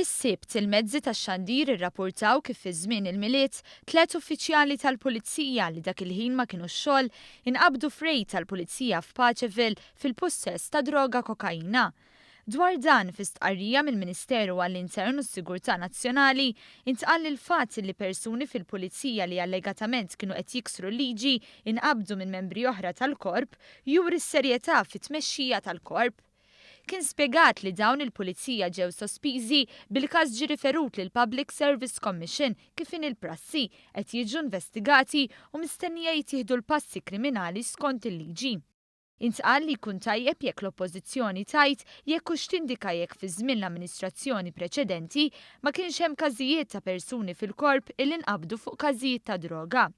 Is-sibt il-mezzi tax-xandir irrappurtaw kif fi żmien il-miliet 3 uffiċjali tal-pulizija li dak il-ħin ma kienu xogħol inqabdu f'rejd tal-pulizija f'Paċeville fil-possess ta' droga kokaina. Dwar dan fi stqarrija mill-Ministeru għall-Intern u s-Sigurtà Nazzjonali intqal li l-fatt li persuni fil-pulizija li allegatament kienu qed jiksru liġi inqabdu minn membri oħra tal-korp juri s-serjetà fit-tmexxija tal-korp. Kien spjegat li dawn il-pulizija ġew sospiżi bil-każ ġie riferut lil Public Service Commission kif in il-prassi qed jiġu investigati u mistennija jittieħdu l-passi kriminali skont il-liġi. Intqal li jkun tajjeb jekk l-Oppożizzjoni tajt jekk hux tindika jekk fi żmien l-amministrazzjoni preċedenti ma kienx hemm każijiet ta' persuni fil-korp illi nqabdu fuq każijiet ta' droga.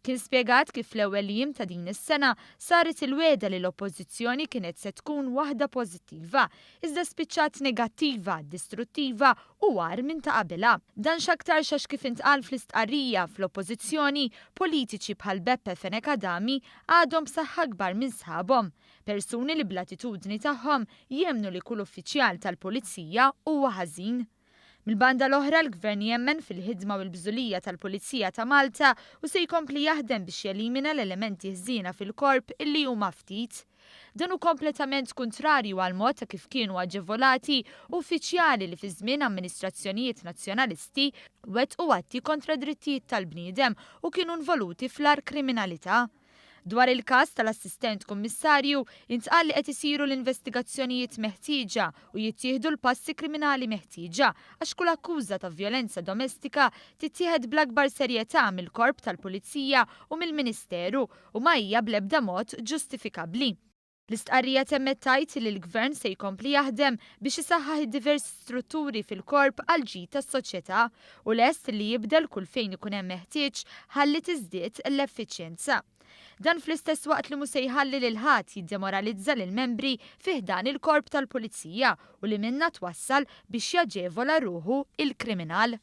Kien spjegat kif fl-ewwel jiem ta' din is-sena saret il-weda li l-Oppożizzjoni kienet se tkun waħda pożittiva, iżda spiċċat negattiva, distruttiva u għar minn ta' qabilha. Dan x'aktar xax kif intqal fl-istqarrija fl-Oppożizzjoni politiċi bħal Beppe Fenekadami għadhom b'saħħa kbar minn sħabhom. Persuni li bl-attitudni tagħhom jemmnu li kull uffiċjal tal-Pulizija huwa ħażin. Mil-banda l-oħra l-Gvern jemmen fil-ħidma u l-bżulija tal-Pulizija ta' Malta u se jkompli jaħdem biex jelimina l-elementi ħżiena fil-korp illi huma ftit. Dan hu kompletament kontrarju għal mod ta' kif kienu aġevolati uffiċjali li fi żmien amministrazzjonijiet nazzjonalisti wettqu atti kontra drittijiet tal-bniedem u kienu involuti fl-ar kriminalità. Dwar il-każ tal-assistent kummissarju intqal li qed isiru l-investigazzjonijiet meħtieġa u jittieħdu l-passi kriminali meħtieġa għax kull akkuża ta' vjolenza domestika tittieħed bl-akbar serjetà mill-korp tal-Pulizija u mill-Ministeru u ma hija bl-ebda mod ġustifikabbli. L-istqarrija temmet tajt li l-Gvern se jkompli jaħdem biex isaħħaħ id-diversi strutturi fil-korp għal ġid tas-soċjetà u lest li jibdel kull fejn ikun hemm meħtieġ ħalli tiżdied l-effiċjenza. Dan fl-istess waqt li mhux se jħalli lil ħadd jiddemoralizza lil membri fih dan il-korp tal-Pulizija u li minna twassal biex jaġevola ruħu il-kriminal.